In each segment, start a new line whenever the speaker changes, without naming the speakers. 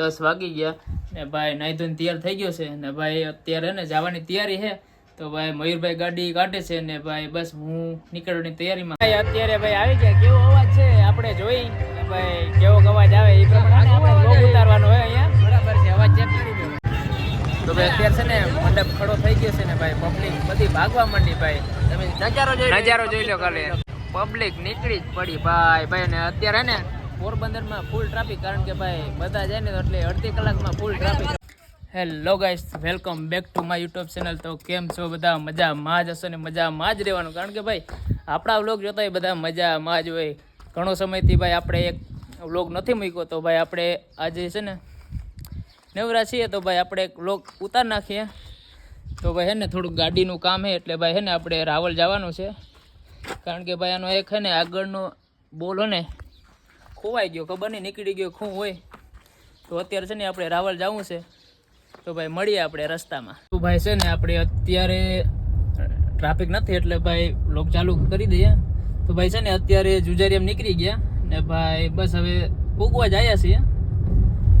10 વાગી ગયા ને ભાઈ નાઈ ધોઈને તૈયાર થઈ ગયો છે ને ભાઈ અત્યારે ને જવાની તૈયારી છે તો ભાઈ મયુરભાઈ ગાડી કાઢે છે ને ભાઈ બસ હું નીકળવાની તૈયારીમાં ભાઈ અત્યારે ભાઈ આવી ગયા કેવો અવાજ છે આપણે જોઈ ભાઈ કેવો અવાજ આવે એ પ્રમાણે આપણે બ્લોગ ઉતારવાનો હોય અહીંયા બરાબર છે અવાજ ચેક કરી દો તો ભાઈ અત્યારે છે ને મંડપ ખડો થઈ ગયો છે ને ભાઈ પબ્લિક બધી ભાગવા માંડી ભાઈ તમે નજારો જોઈ લો કાલે પબ્લિક નીકળી જ પડી ભાઈ ને અત્યારે ને પોરબંદરમાં ફૂલ ટ્રાફિક કારણ કે ભાઈ બધા જાય ને એટલે અડધી કલાકમાં full traffic. Hello guys, welcome back to my YouTube channel. તો કેમ છો બધા? મજામાં જ હશો ને મજામાં જ રહેવાનું કારણ કે ભાઈ આપણા વ્લોગ જોતા હોય બધા મજામાં જ હોય. ઘણો સમયથી ભાઈ આપણે એક વ્લોગ નથી મૂક્યો તો ભાઈ આપણે આજે છે ને નવરા છીએ તો ભાઈ આપણે એક વ્લોગ ઉતાર નાખીએ. તો ભાઈ હે ને થોડુંક ગાડીનું કામ છે એટલે ભાઈ હે ને આપણે રાવલ જવાનું છે કારણ કે ભાઈ આનો એક હે ને આગળનો બોલ ને ખોવાઈ ગયો, ખબર નહીં નીકળી ગયો શું હોય. તો અત્યારે છે ને આપણે રાવલ જવું છે તો ભાઈ મળીએ આપણે રસ્તામાં. તો ભાઈ છે ને આપણે અત્યારે ટ્રાફિક નથી એટલે ભાઈ વ્લોગ ચાલુ કરી દઈએ. તો ભાઈ છે ને અત્યારે જુજારિયમ નીકળી ગયા ને ભાઈ બસ હવે પૂગવા જ આવ્યા છીએ.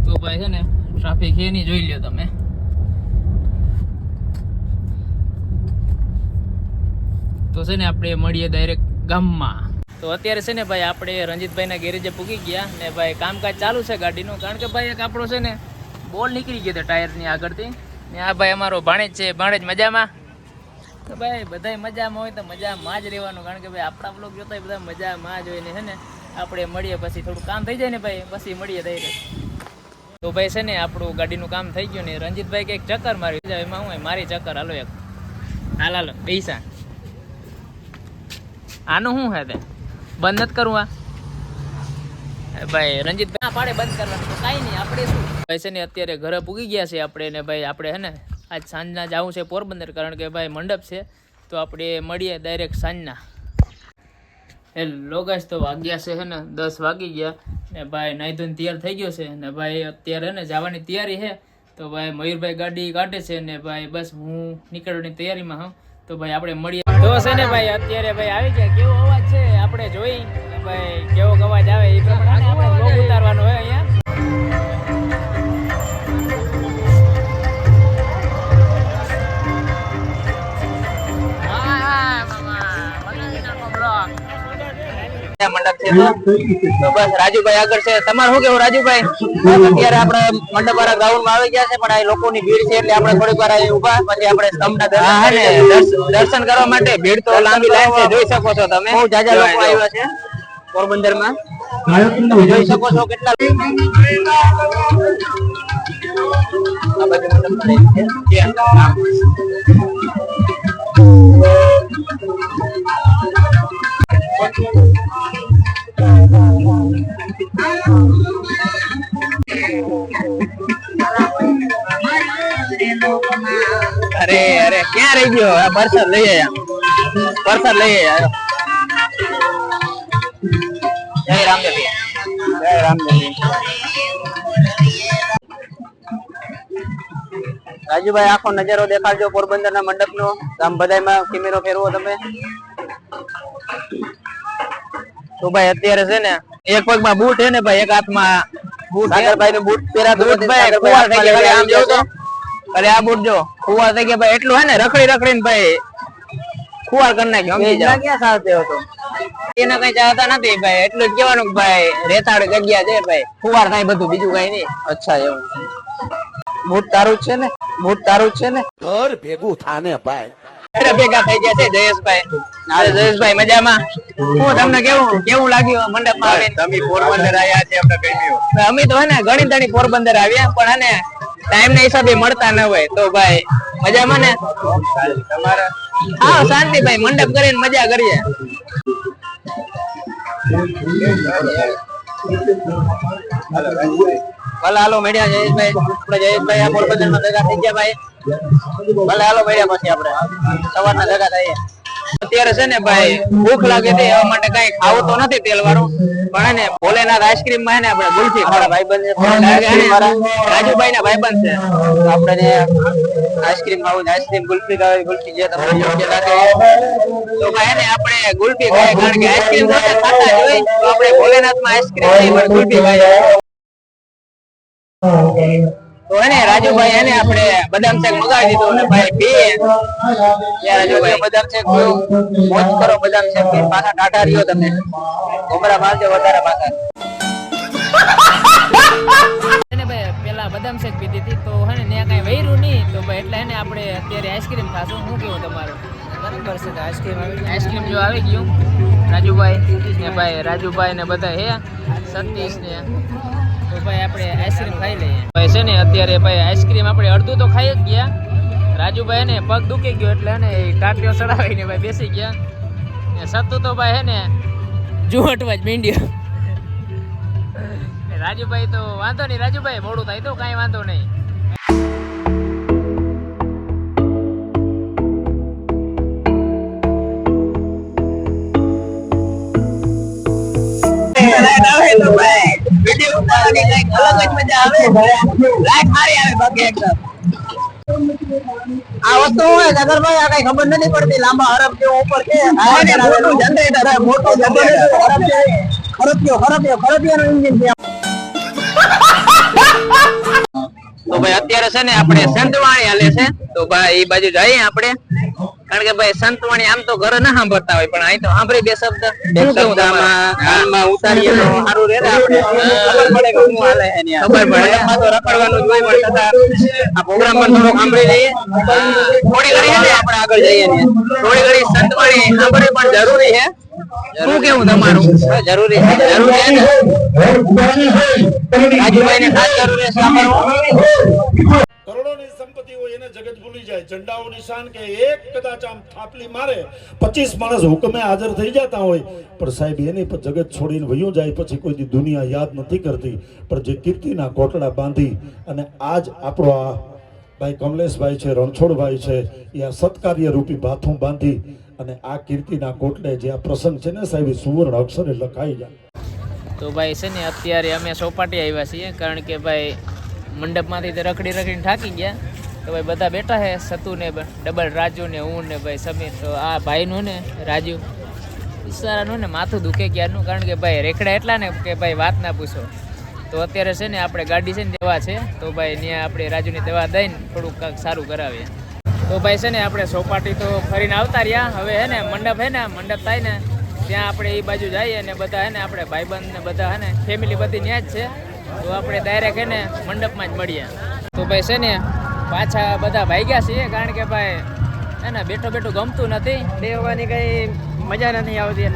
તો ભાઈ છે ને ટ્રાફિક એ નહીં જોઈ લ્યો તમે. તો છે ને આપણે મળીએ ડાયરેક્ટ ગામમાં. તો અત્યારે છે ને ભાઈ આપણે રંજીતભાઈના ગેરેજે પૂગી ગયા ને ભાઈ કામકાજ ચાલુ છે ગાડીનું કારણ કે ભાઈ એક આપણો છે ને બોલ નીકળી ગયો હતો ટાયરની આગળથી ને આ ભાઈ અમારો ભાણેજ છે. ભાણેજ મજામાં? તો ભાઈ બધાય મજામાં હોય તો મજામાં જ રહેવાનું કારણ કે ભાઈ આપણા બ્લોગ જોતા હોય બધા મજામાં જ હોય ને છે ને આપણે મળીએ પછી થોડું કામ થઈ જાય ને ભાઈ પછી મળીએ ડાયરેક્ટ. તો ભાઈ છે ને આપણું ગાડીનું કામ થઈ ગયું ને રંજીતભાઈ કંઈક ચક્કર મારી જાય એમાં હું મારી ચક્કર હાલો એક હાલો પૈસા આનું શું હે તે બંધ નથી કરવું આ ભાઈ રંજીતભાઈ પાડે બંધ કરવાનું તો કાંઈ નહીં આપણે શું ભાઈ છે ને અત્યારે ઘરે પૂગી ગયા છે આપણે ને ભાઈ આપણે હે ને આજ સાંજના જવું છે પોરબંદર કારણ કે ભાઈ મંડપ છે તો આપણે મળીએ ડાયરેક્ટ સાંજના. હેલો ગાઈસ, તો વાગ્યા છે હે ને 10 વાગી ગયા ને ભાઈ નાઈ ધોઈને તૈયાર થઈ ગયો છે ને ભાઈ અત્યારે ને જવાની તૈયારી છે તો ભાઈ મયુરભાઈ ગાડી કાઢે છે ને ભાઈ બસ હું નીકળવાની તૈયારીમાં હા. તો ભાઈ આપણે મળીએ. તો છે ને ભાઈ અત્યારે ભાઈ આવી ગયા કેવો અવાજ છે આપણે જોઈ ભાઈ કેવો અવાજ આવે એ પ્રમાણે આપણે બ્લોગ ઉતારવાનો હોય અહીંયા. મંડપ છે તો બસ રાજુભાઈ આગળ છે. તમારે શું કેવું રાજુભાઈ? અત્યારે આપણે મંડપ વાળા ગ્રાઉન્ડ માં આવી ગયા છે પણ આ લોકોની ભીડ છે એટલે આપણે થોડીક વાર અહીં ઉભા પછી આપણે સ્તંભના દર્શન કરવા માટે ભીડ તો લાંબી લાઈન છે જોઈ શકો છો તમે. બહુ જાજા લોકો આવ્યા છે પોરબંદર માં તમે જોઈ શકો છો કેટલા આ બાજુ મંડપ છે. અરે અરે ક્યાં રહી ગયો? પરસાદ લઈ આવ્યા. જય રામદેવ. રાજુભાઈ આખો નજારો દેખાડજો પોરબંદર ના મંડપ નો. આમ બધામાં કેમેરો ફેરવો તમે. તો ભાઈ અત્યારે છે ને એક પગમાં બૂટ છે ને ભાઈ એક હાથમાં બૂટ. સાગરભાઈ નું બૂટ પહેરાતો ભાઈ કુવાર થઈ ગયા. આમ જોઉં તો અરે આ બૂટ જો કુવાર થઈ ગયા ભાઈ. એટલું હે ને રખડીને ભાઈ કુવાર કરી નાખ્યો. સમજી જાવ ક્યાં સાથે હતો એને કઈ ચાહતા નથી ભાઈ. એટલું જ કહેવાનું ભાઈ રેતાળ જગ્યા છે ભાઈ. કુવાર થાય બધું બીજું કઈ નહીં. અચ્છા એવું બૂટ તારું છે ને? બૂટ તારું છે ને? ઘર ભેગું થાને ભાઈ. ભેગા થઈ ગયા છે જયેશભાઈ. જયેશભાઈ મજામાં? હું તમને કેવું લાગ્યું મંડપમાં આવીને? તમે પોરબંદર આવ્યા છે અમને કહ્યું. અમે તો હે ને ઘણી ઘણી પોરબંદર આવ્યા પણ હે ને ટાઈમ ના હિસાબે મળતા ન હોય તો ભાઈ મજામાં ને તમારે? હા શાંતિ ભાઈ મંડપ કરીને મજા કરીએ. ભલે હાલો મળ્યા જયેશભાઈ. આપણે જયેશભાઈ આ પોરબંદર માં ભેગા થઈ ગયા ભાઈ. ભલે હાલો મળ્યા પછી આપણે સવારના ભેગા થઈએ. અત્યારે છે ને ભાઈ ભૂખ લાગે છે એવા માટે કઈ ખાવું તો નથી તેલ વાળું પણ ને ભોલેનાથ આઈસ્ક્રીમ માં ને આપણે ગુલ્ફી મારા ભાઈબંધ રાજુભાઈ ના ભાઈબંધ છે આપણે આઈસ્ક્રીમ ખાવું આઈસ્ક્રીમ ગુલ્ફી ખાવી ગુલ્ફી જે તમને યોગ્ય લાગે તો ભાઈ ને આપણે ગુલ્ફી ખાઈએ કારણ કે આઈસ્ક્રીમ ખાતા જ હોય તો આપણે ભોલેનાથ માં આઈસ્ક્રીમ ગુલ્ફી ખાઈએ.
તો એને રાજુભાઈ એને આપણે બદામ શેક મંગાવી દીધો અને ભાઈ બે રાજુભાઈ બદામ શેક મોજ કરો બદામ શેક પાછા ટાટા રહ્યો તમે ઉમરા મારજો વધારે પાછા
એને ભાઈ પેલા બદામ શેક પીધી હતી તો હે ને ત્યાં કઈ વૈરું નહીં તો ભાઈ એટલે એને આપણે અત્યારે આઈસ્ક્રીમ ખાશું. શું કેવું તમારું? બરાબર છે. આઈસ્ક્રીમ જો આવી ગયું રાજુભાઈ ને ભાઈ રાજુભાઈ ને બધા હે સતીશ ને તો ભાઈ આપણે આઈસ્ક્રીમ ખાઈ લઈએ. ભાઈ છે ને અત્યારે ભાઈ આઈસ્ક્રીમ આપણે અડધું તો ખાઈ જ ગયા. રાજુભાઈ ને પગ દુખી ગયો એટલે હે ને ટાટિયો ચડાવીને ભાઈ બેસી ગયા ને સતુ તો ભાઈ હે ને જુહટવા જ મીંડ્યો. રાજુભાઈ તો વાંધો નહીં, રાજુભાઈ મોડું થાય તો કાંઈ વાંધો નહીં.
આ વસ્તુ હોય જગરભાઈ આ કઈ ખબર નથી પડતી લાંબા હરફ જેવો ઉપર છે જનરેટર મોટો ખરપિયાનું એન્જિન છે. તો ભાઈ અત્યારે છે ને આપણે સંતવાણી હાલે છે તો ભાઈ એ બાજુ જઈએ આપણે કારણ કે ભાઈ સંતવાણી આમ તો ઘરે ના સાંભળતા હોય પણ અહીં તો સાંભળી બે શબ્દ કાનમાં ઉતારીએ તો સારું રહે આપણે ખબર પડે કે શું હાલે એની ખબર પડે તો રખડવાનું જ હોય પણ છતાં આ પ્રોગ્રામ પણ થોડો સાંભળી લઈએ થોડી ઘણી છે આપણે આગળ જઈએ ને થોડી ઘણી સંતવાણી સાંભળવી પણ જરૂરી છે. શું કેવું તમારું? જરૂરી છે ને રાજુભાઈ ને ખાસ જરૂરી છે સાંભળવું.
કરોડોની સંપત્તિ હોય એને જગત ભૂલી જાય. ઝંડાઓ નિશાન કે એક કદાચ આમ થાપલી મારે 25 માણસ હુકમે હાજર થઈ જતા હોય પણ સાહેબ એની પર જગત છોડીને વયો જાય પછી કોઈ દી દુનિયા યાદ નથી કરતી. પણ જે કીર્તિના કોટડા બાંધી અને આજ આપણો આ ભાઈ કમલેશભાઈ છે, રણછોડભાઈ છે એ આ સત્કાર્ય રૂપી ભાથું બાંધી અને આ કીર્તિના કોટડે જે આ પ્રસંગ છે ને સાહેબ સુવર્ણ અક્ષરે લખાઈ જાય.
તો ભાઈ છે ને અત્યારે અમે સોપાટી આવ્યા છીએ કારણ કે ભાઈ મંડપમાંથી તો રખડીને થાકી ગયા તો ભાઈ બધા બેઠા છે સતુ ને ડબલ રાજુ ને હું ને ભાઈ સમીર. તો આ ભાઈનું ને રાજુ ઈશારાનું ને માથું દુખે ક્યારનું કારણ કે ભાઈ રેખડા એટલા ને કે ભાઈ વાત ના પૂછો. તો અત્યારે છે ને આપણે ગાડી છે ને દવા છે તો ભાઈ ત્યાં આપણે રાજુની દવા દઈને થોડુંક કાંઈક સારું કરાવીએ. તો ભાઈ છે ને આપણે સોપાટી તો ફરીને આવતા રહ્યા. હવે હે ને મંડપ થાય ને ત્યાં આપણે એ બાજુ જઈએ ને બધા હે ને આપણે ભાઈબંધ ને બધા હે ને ફેમિલી બધી ત્યાં જ છે તો આપણે ડાયરેક્ટ હે ને મંડપમાં જ મળીએ. તો ભાઈ છે ને પાછા બધા ભાગ્યા છીએ કારણ કે ભાઈ હે ને બેઠું ગમતું નથી, બેહવાની કઈ મજા નથી આવતી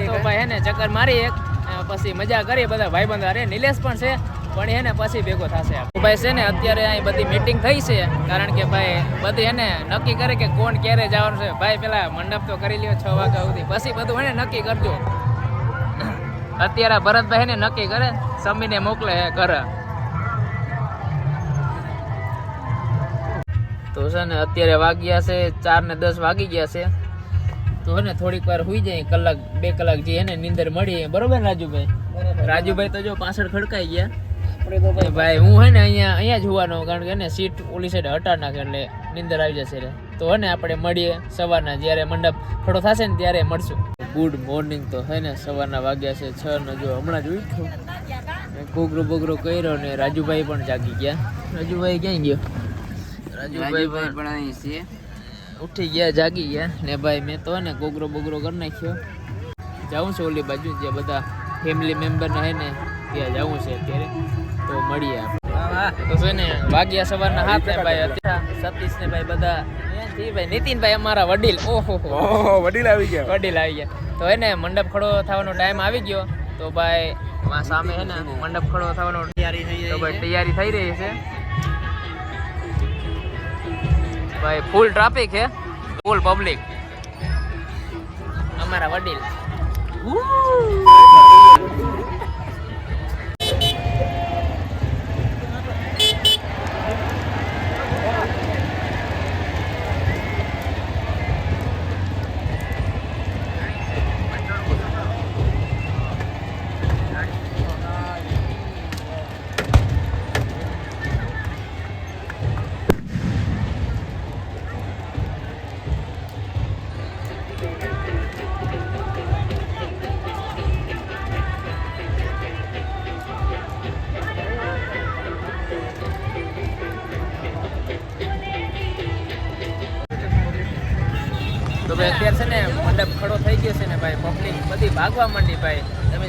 તો ભાઈ હે ને ચક્કર મારી એક પછી મજા કરીએ બધા ભાઈબંધ. અરે નિલેશ પણ છે પણ હે ને પછી ભેગો થશે. ભાઈ છે ને અત્યારે અહીં બધી મીટિંગ થઈ છે કારણ કે ભાઈ બધી હે ને નક્કી કરે કે કોણ ક્યારે જવાનું છે. ભાઈ પેલા મંડપ તો કરી લ્યો 6 વાગ્યા સુધી પછી બધું હે ને નક્કી કરજો. અત્યારે ભરતભાઈ ને નક્કી કરે સમીને મોકલે હે ઘરે. તો છે ને અત્યારે વાગ્યા છે 4 ને 10 વાગી ગયા છે તો હે ને થોડીક વાર હુઈ જાય 1 કલાક 2 કલાક જે હે ને નીંદર મળી. બરોબર રાજુભાઈ તો જો પાછળ ખડકાઈ ગયા ભાઈ. હું હે ને અહીંયા જ હોવાનો કારણ કે ને સીટ ઓલી સાઈડ હટાડ નાખે એટલે નીંદર આવી જશે. તો હે ને આપણે મળીએ સવારના જ્યારે મંડપ ખડો થશે ને ત્યારે મળશું. Good morning. તો હે ને સવારના વાગ્યા છે 6 ને જો હમણાં જ ઉઠ્યો ઘૂઘરો કર્યો ને રાજુભાઈ પણ જાગી ગયા. રાજુભાઈ ક્યાં ગયો? રાજુભાઈ પણ અહીં છે ઉઠી ગયા જાગી ગયા ને ભાઈ મેં તો ને ઘૂઘરો કરી નાખ્યો. જાઉં છું ઓલી બાજુ જે બધા ફેમિલી મેમ્બર ને હે ને ત્યાં જવું છે અત્યારે તો મળીએ આપણે. તો છે ને વાગ્યા સવારના 7 ને ભાઈ અત્યારે સતીશ ને ભાઈ બધા ભાઈ નીતિનભાઈ અમારા વડીલ. ઓહો વડીલ આવી ગયા. તો હે ને મંડપ ખડો થવાનો ટાઈમ આવી ગયો તો ભાઈ સામે હે ને મંડપ ખડો થવાનો તૈયારી થઈ રહી છે ભાઈ. ફૂલ ટ્રાફિક છે, ફૂલ પબ્લિક. અમારા વડીલ ભાઈ અત્યારે છે ને મંડપ ખડો થઈ ગયો છે ને ભાઈ પબ્લિક બધી ભાગવા માંડી ભાઈ તમે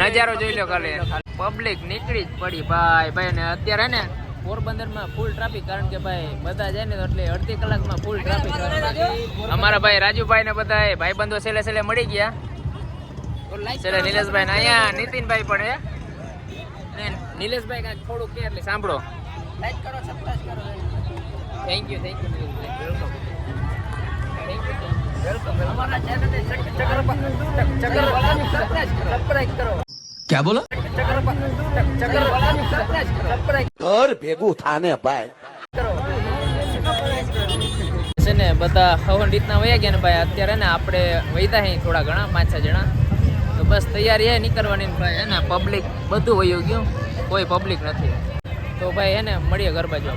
નજારો જોઈ લો ખાલી પબ્લિક નીકળી જ પડી ભાઈ ને અત્યારે ને પોરબંદરમાં ફૂલ ટ્રાફિક કારણ કે ભાઈ બધા જાય ને તો એટલે અડધી કલાકમાં ફૂલ ટ્રાફિક અમારા ભાઈ રાજુભાઈ ને બધા ભાઈબંધો છેલ્લે મળી ગયા છેલ્લે નિલેશભાઈ ને અહીંયા નીતિનભાઈ પણ હે નિલેશભાઈ કાંઈક થોડુંક કે એટલે સાંભળો લાઈક કરો સબસ્ક્રાઇબ કરો થેન્ક યુ વેલકમ અમારા ચેનલને સબસ્ક્રાઇબ કરો
ક્યાં બોલો
ઘર ભેગું થાને ભાઈ
છે ને બધા હવન રીતના વયા ગયા ને ભાઈ અત્યારે ને આપણે વૈતા હે થોડા ઘણા 5-6 જણા તો બસ તૈયારી હે નીકળવાની ને ભાઈ હે ને પબ્લિક બધું વયું ગયું કોઈ પબ્લિક નથી તો ભાઈ હે ને મળીએ ઘર બાજુ